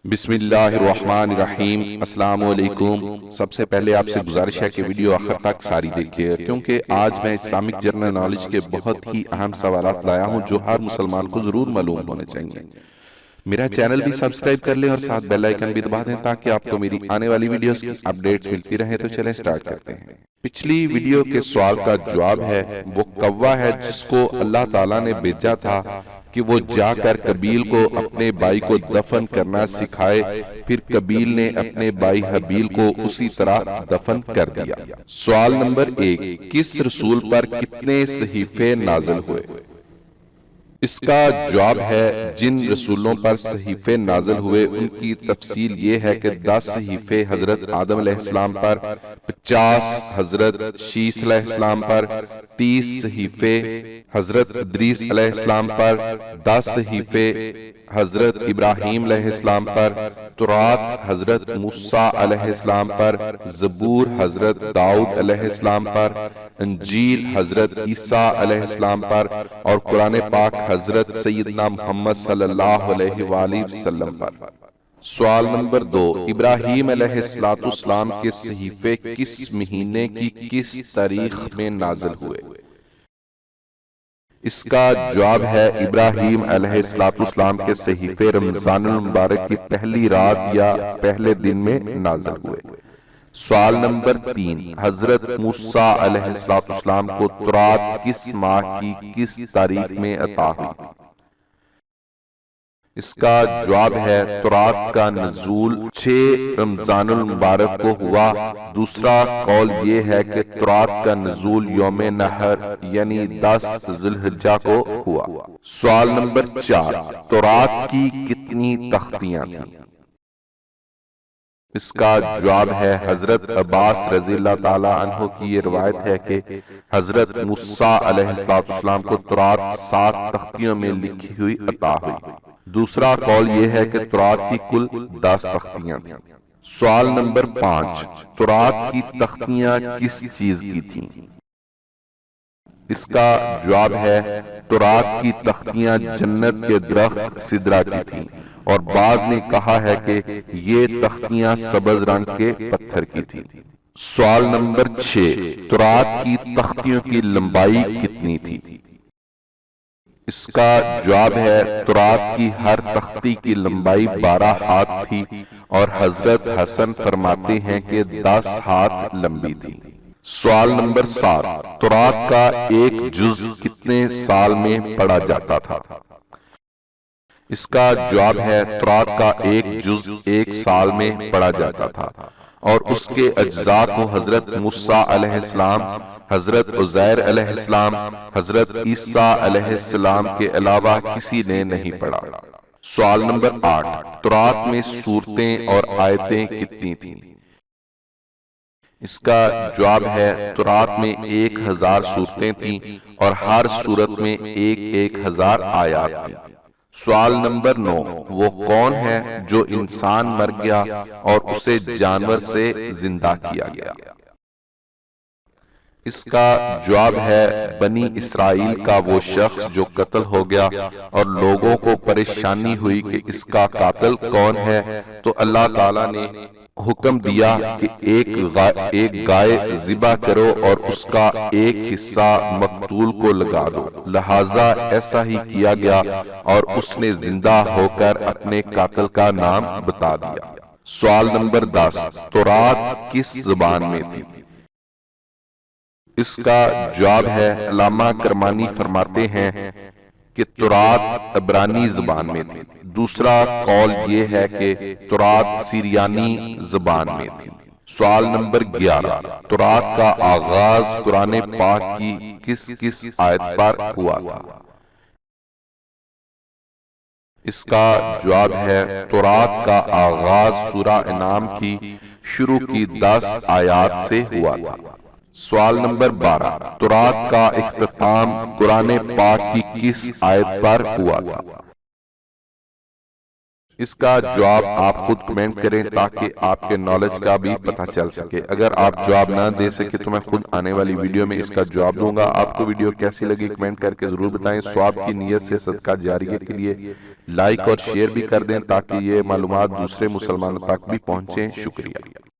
بسم اللہ الرحمن الرحیم۔ السلام علیکم۔ سب سے پہلے آپ سے گزارش ہے کہ ویڈیو آخر تک ساری دیکھیے، کیونکہ آج میں اسلامک جنرل نالج کے بہت ہی اہم سوالات لایا ہوں جو ہر مسلمان کو ضرور معلوم ہونے چاہیے۔ میرا چینل بھی سبسکرائب کر لیں اور ساتھ بیل آئیکن بھی دبا دیں تاکہ آپ کو میری آنے والی ویڈیوز کی اپڈیٹس ملتی رہیں۔ تو چلیں سٹارٹ کرتے ہیں۔ پچھلی ویڈیو کے سوال کا جواب ہے، وہ کوا ہے جس کو اللہ تعالیٰ نے بھیجا تھا کہ وہ جا کر قبیل کو اپنے بھائی کو دفن کرنا سکھائے، پھر قبیل نے اپنے بھائی حابیل کو اسی طرح دفن کر دیا۔ سوال نمبر 1، کس رسول پر کتنے صحیفے نازل ہوئے؟ اس کا جواب ہے، جن رسولوں پر صحیفے نازل ہوئے ان کی تفصیل یہ ہے کہ 10 صحیفے حضرت آدم علیہ السلام پر، 50 حضرت شیس علیہ السلام پر، 30 صحیفے حضرت ادریس علیہ السلام پر، 10 صحیفے حضرت ابراہیم علیہ السلام پر، تورات حضرت موسیٰ علیہ السلام پر، زبور حضرت داؤد علیہ السلام پر، انجیل حضرت عیسیٰ علیہ السلام پر، اور قرآن پاک حضرت سیدنا محمد صلی اللہ علیہ وآلہ وسلم پر۔ سوال نمبر 2، ابراہیم علیہ السلام کے صحیفے کس مہینے کی کس تاریخ میں نازل ہوئے؟ اس کا جواب ہے، ابراہیم علیہ السلام کے صحیفے رمضان المبارک کی پہلی رات یا پہلے دن میں نازل ہوئے۔ سوال نمبر 3، حضرت موسیٰ علیہ السلام کو تورات کس ماہ کی کس تاریخ میں عطا ہوئی؟ اس کا جواب ہے، تورات کا نزول 6 رمضان المبارک کو ہوا۔ دوسرا قول یہ ہے کہ تورات کا نزول یوم نحر یعنی 10 ذی الحجہ کو ہوا۔ سوال نمبر 4، تورات کی کتنی تختیاں تھیں؟ اس کا جواب ہے، حضرت عباس رضی اللہ تعالی عنہ کی یہ روایت ہے کہ حضرت موسیٰ علیہ السلام کو تورات 7 تختیوں میں لکھی ہوئی عطا ہوئی۔ دوسرا قول یہ ہے کہ تورات کی کل 10 تختیاں تھیں۔ سوال نمبر 5، تورات کی تختیاں کس چیز کی تھیں؟ اس کا جواب ہے، تورات کی تختیاں جنت کے درخت سدرہ کی تھیں، اور بعض نے کہا ہے کہ یہ تختیاں سبز رنگ کے پتھر کی تھیں۔ سوال نمبر 6، تورات کی تختیوں کی لمبائی کتنی تھی؟ اس کا جواب ہے، تورات کی ہر تختی کی لمبائی 12 ہاتھ تھی، اور حضرت حسن فرماتے ہیں کہ 10 ہاتھ لمبی تھی۔ سوال نمبر 7، تورات کا ایک جز کتنے سال میں پڑھا جاتا تھا؟ اس کا جواب ہے، تورات کا ایک جز 1 سال میں پڑھا جاتا تھا، اور اس کے اجزاء کو حضرت موسیٰ علیہ السلام، حضرت عزیر علیہ السلام، حضرت عیسیٰ علیہ السلام کے علاوہ کسی نے نہیں پڑھا۔ سوال نمبر 8، تورات میں سورتیں اور آیتیں کتنی تھیں؟ اس کا جواب ہے، تورات میں 1000 سورتیں تھیں، اور ہر سورت میں 1000 آیات تھیں۔ سوال نمبر 9، وہ کون ہے جو انسان مر گیا اور اسے جانور سے زندہ کیا گیا؟ اس کا جواب ہے، بنی اسرائیل کا وہ شخص جو قتل ہو گیا اور لوگوں کو پریشانی ہوئی کہ اس کا قاتل کون ہے، تو اللہ تعالیٰ نے حکم دیا کہ ایک گائے ذبح کرو اور اس کا ایک حصہ مقتول کو لگا دو، لہٰذا ایسا ہی کیا گیا اور اس نے زندہ ہو کر اپنے قاتل کا نام بتا دیا۔ سوال نمبر 10، تورات کس زبان میں تھی؟ اس کا جواب ہے، علامہ کرمانی فرماتے ہیں کہ تورات عبرانی زبان میں تھی۔ دوسرا قول یہ ہے کہ تورات سریانی زبان میں تھی۔ سوال نمبر 11، تورات کا آغاز قرآن پاک کی کس آیت پر ہوا تھا؟ اس کا جواب ہے، تورات کا آغاز سورہ انعام کی شروع کی 10 آیات سے ہوا تھا۔ سوال نمبر 12، تورات کا اختتام قرآن پاک کی کس آیت پر ہوا تھا؟ اس کا جواب آپ خود کمنٹ کریں تاکہ آپ کے نالج کا بھی پتہ چل سکے۔ اگر آپ جواب نہ دے سکے تو میں خود آنے والی ویڈیو میں اس کا جواب دوں گا۔ آپ کو ویڈیو کیسی لگی کمنٹ کر کے ضرور بتائیں۔ ثواب کی نیت سے صدقہ جاریہ کے لیے لائک اور شیئر بھی کر دیں تاکہ یہ معلومات دوسرے مسلمانوں تک بھی پہنچیں۔ شکریہ۔